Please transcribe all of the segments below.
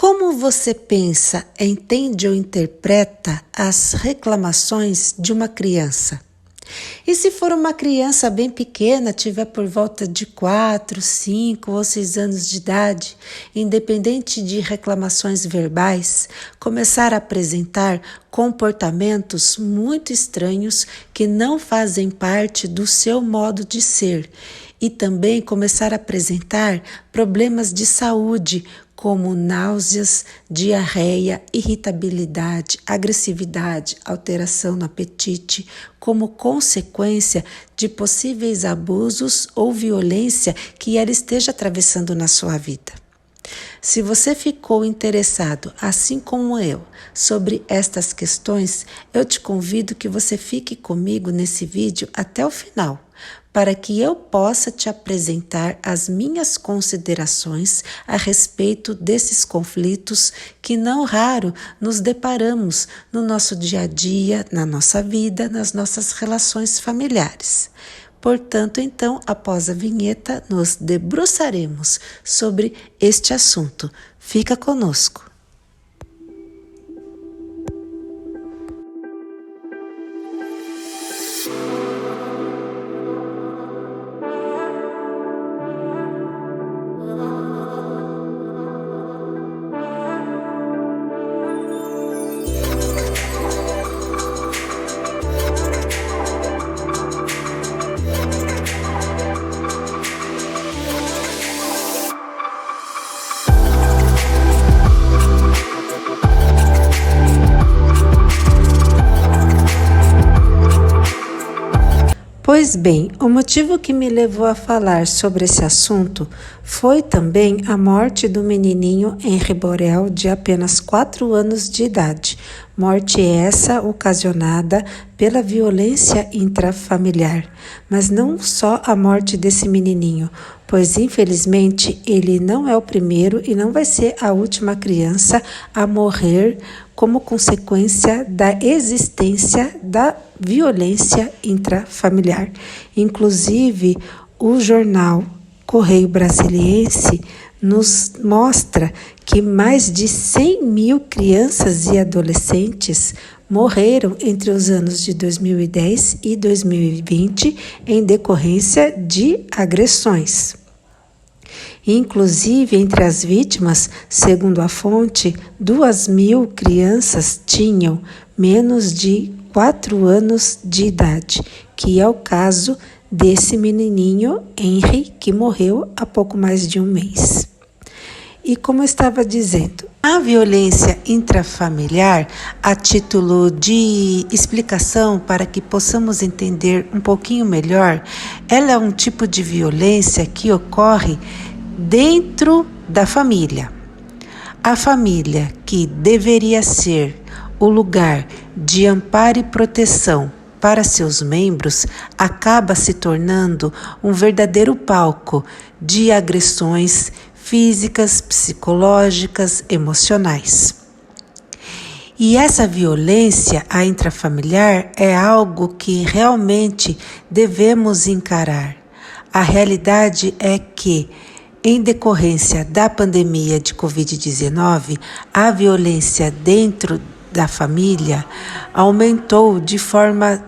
Como você pensa, entende ou interpreta as reclamações de uma criança? E se for uma criança bem pequena, tiver por volta de 4, 5 ou 6 anos de idade, independente de reclamações verbais, começar a apresentar comportamentos muito estranhos que não fazem parte do seu modo de ser, e também começar a apresentar problemas de saúde, como náuseas, diarreia, irritabilidade, agressividade, alteração no apetite, como consequência de possíveis abusos ou violência que ela esteja atravessando na sua vida. Se você ficou interessado, assim como eu, sobre estas questões, eu te convido que você fique comigo nesse vídeo até o final, para que eu possa te apresentar as minhas considerações a respeito desses conflitos que não raro nos deparamos no nosso dia a dia, na nossa vida, nas nossas relações familiares. Portanto, então, após a vinheta, nos debruçaremos sobre este assunto. Fica conosco. Pois bem, o motivo que me levou a falar sobre esse assunto foi também a morte do menininho Henry Borel, de apenas 4 anos de idade. Morte essa ocasionada pela violência intrafamiliar. Mas não só a morte desse menininho, pois infelizmente ele não é o primeiro e não vai ser a última criança a morrer como consequência da existência da violência intrafamiliar. Inclusive, o jornal Correio Brasiliense nos mostra que mais de 100 mil crianças e adolescentes morreram entre os anos de 2010 e 2020 em decorrência de agressões. Inclusive, entre as vítimas, segundo a fonte, 2.000 crianças tinham menos de 4 anos de idade, que é o caso desse menininho Henry, que morreu há pouco mais de um mês. E como eu estava dizendo, a violência intrafamiliar, a título de explicação para que possamos entender um pouquinho melhor, ela é um tipo de violência que ocorre dentro da família. A família, que deveria ser o lugar de amparo e proteção para seus membros, acaba se tornando um verdadeiro palco de agressões físicas, psicológicas, emocionais. E essa violência intrafamiliar é algo que realmente devemos encarar. A realidade é que, em decorrência da pandemia de Covid-19, a violência dentro da família aumentou de forma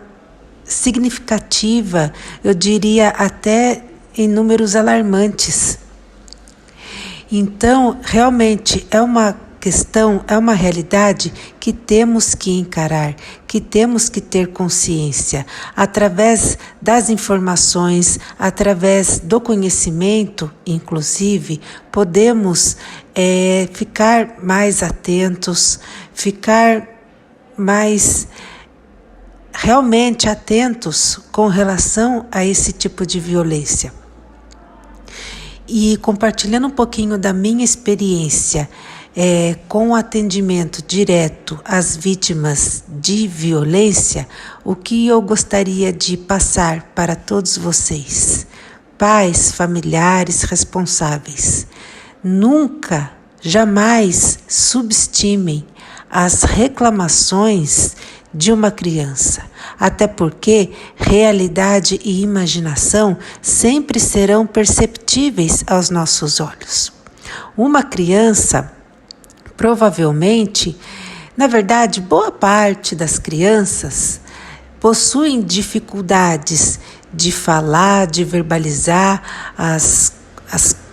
significativa, eu diria até em números alarmantes. Então, realmente é uma questão, é uma realidade que temos que encarar, que temos que ter consciência. Através das informações, através do conhecimento, inclusive, podemos ficar mais atentos, ficar mais realmente atentos com relação a esse tipo de violência. E compartilhando um pouquinho da minha experiência com o atendimento direto às vítimas de violência, o que eu gostaria de passar para todos vocês, pais, familiares responsáveis: nunca, jamais subestimem as reclamações de uma criança, até porque realidade e imaginação sempre serão perceptíveis aos nossos olhos. Uma criança provavelmente, na verdade, boa parte das crianças possuem dificuldades de falar, de verbalizar as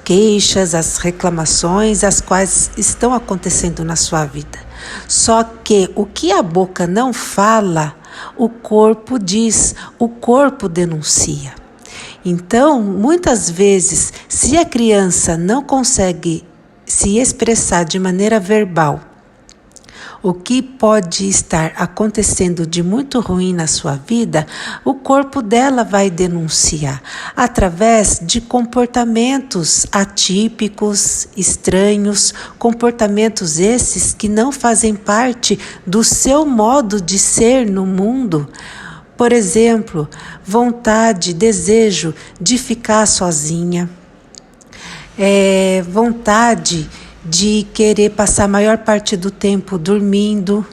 queixas, as reclamações, as quais estão acontecendo na sua vida. Só que o que a boca não fala, o corpo diz, o corpo denuncia. Então, muitas vezes, se a criança não consegue se expressar de maneira verbal, o que pode estar acontecendo de muito ruim na sua vida, o corpo dela vai denunciar através de comportamentos atípicos, estranhos, comportamentos esses que não fazem parte do seu modo de ser no mundo. Por exemplo, vontade, desejo de ficar sozinha, vontade de querer passar a maior parte do tempo dormindo.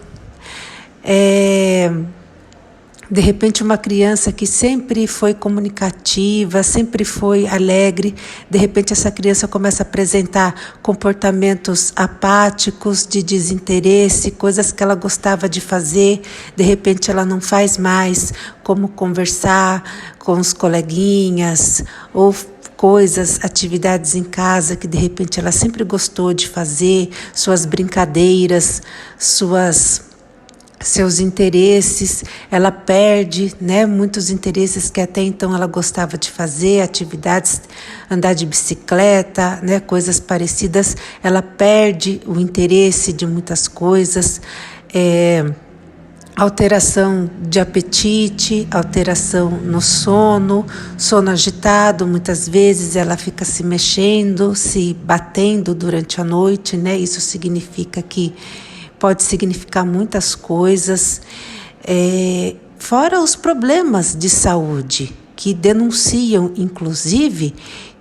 De repente, uma criança que sempre foi comunicativa, sempre foi alegre, de repente essa criança começa a apresentar comportamentos apáticos, de desinteresse, coisas que ela gostava de fazer, de repente ela não faz mais, como conversar com os coleguinhas, ou coisas, atividades em casa que de repente ela sempre gostou de fazer, suas brincadeiras, seus interesses, ela perde, muitos interesses que até então ela gostava de fazer, atividades, andar de bicicleta, coisas parecidas, ela perde o interesse de muitas coisas, alteração de apetite, alteração no sono agitado, muitas vezes ela fica se mexendo, se batendo durante a noite, Isso significa que pode significar muitas coisas, fora os problemas de saúde, que denunciam, inclusive,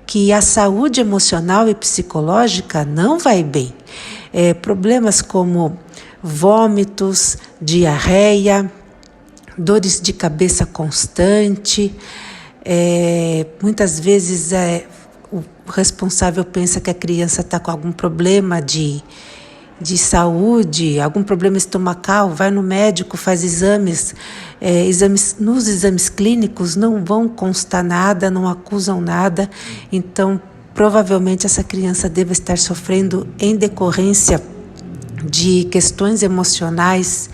que a saúde emocional e psicológica não vai bem. Problemas como vômitos, diarreia, dores de cabeça constante. Muitas vezes o responsável pensa que a criança está com algum problema de saúde, algum problema estomacal, vai no médico, faz exames. Nos exames clínicos não vão constar nada, não acusam nada. Então, provavelmente essa criança deve estar sofrendo em decorrência de questões emocionais.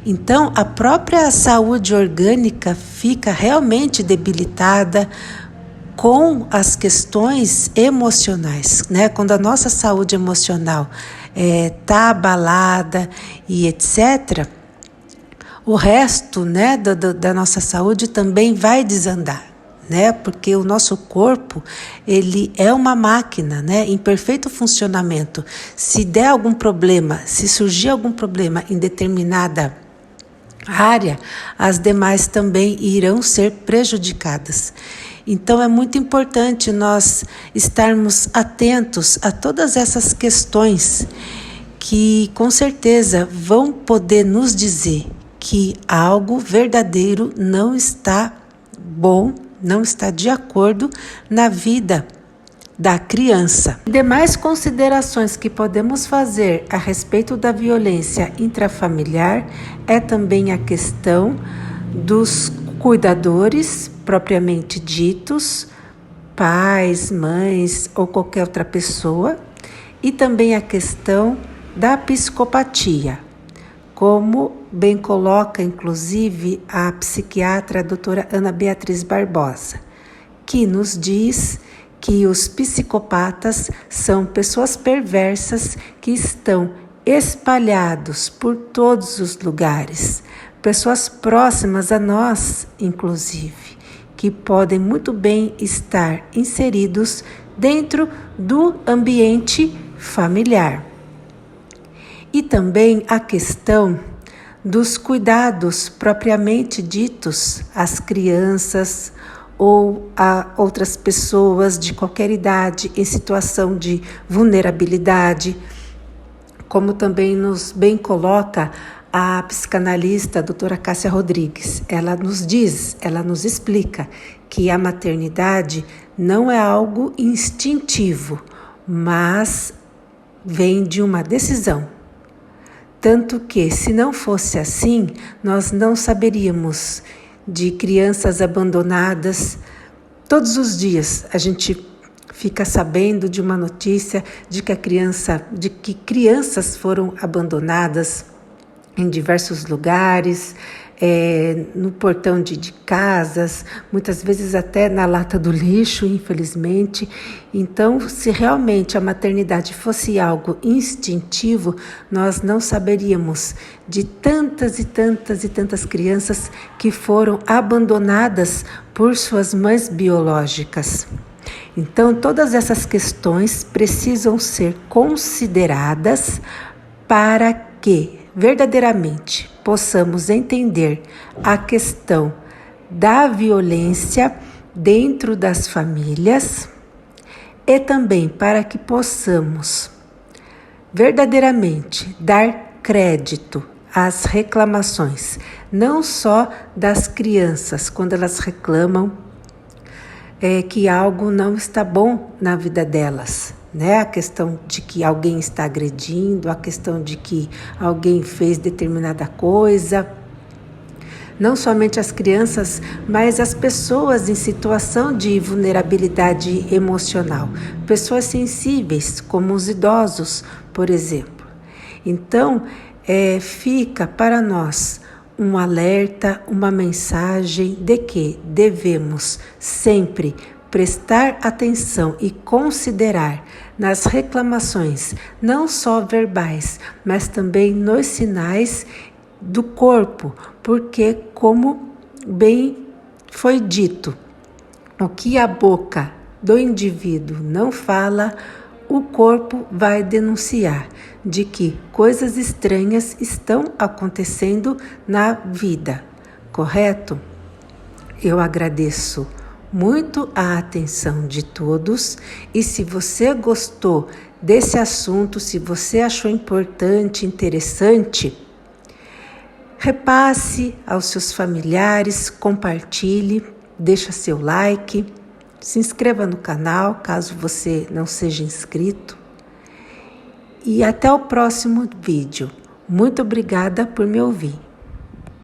Então, a própria saúde orgânica fica realmente debilitada com as questões emocionais, Quando a nossa saúde emocional está abalada e etc., o resto, da nossa saúde também vai desandar. Porque o nosso corpo, ele é uma máquina, em perfeito funcionamento. Se der algum problema, se surgir algum problema em determinada área, as demais também irão ser prejudicadas. Então é muito importante nós estarmos atentos a todas essas questões que com certeza vão poder nos dizer que algo verdadeiro não está bom, não está de acordo na vida da criança. Demais considerações que podemos fazer a respeito da violência intrafamiliar é também a questão dos cuidadores propriamente ditos, pais, mães ou qualquer outra pessoa, e também a questão da psicopatia, como bem coloca, inclusive, a psiquiatra a doutora Ana Beatriz Barbosa, que nos diz que os psicopatas são pessoas perversas que estão espalhados por todos os lugares, pessoas próximas a nós, inclusive, que podem muito bem estar inseridos dentro do ambiente familiar. E também a questão dos cuidados propriamente ditos às crianças ou a outras pessoas de qualquer idade em situação de vulnerabilidade, como também nos bem coloca a psicanalista a doutora Cássia Rodrigues. Ela nos explica que a maternidade não é algo instintivo, mas vem de uma decisão, Tanto que, se não fosse assim, nós não saberíamos de crianças abandonadas. Todos os dias a gente fica sabendo de uma notícia de que crianças foram abandonadas em diversos lugares, no portão de casas, muitas vezes até na lata do lixo, infelizmente. Então, se realmente a maternidade fosse algo instintivo, nós não saberíamos de tantas e tantas e tantas crianças que foram abandonadas por suas mães biológicas. Então, todas essas questões precisam ser consideradas para que verdadeiramente possamos entender a questão da violência dentro das famílias e também para que possamos verdadeiramente dar crédito às reclamações, não só das crianças, quando elas reclamam que algo não está bom na vida delas, né? A questão de que alguém está agredindo, a questão de que alguém fez determinada coisa. Não somente as crianças, mas as pessoas em situação de vulnerabilidade emocional, pessoas sensíveis, como os idosos, por exemplo. Então, fica para nós um alerta, uma mensagem de que devemos sempre prestar atenção e considerar nas reclamações, não só verbais, mas também nos sinais do corpo, porque, como bem foi dito, o que a boca do indivíduo não fala, o corpo vai denunciar de que coisas estranhas estão acontecendo na vida, correto? Eu agradeço muito a atenção de todos e se você gostou desse assunto, se você achou importante, interessante, repasse aos seus familiares, compartilhe, deixa seu like, se inscreva no canal caso você não seja inscrito e até o próximo vídeo. Muito obrigada por me ouvir.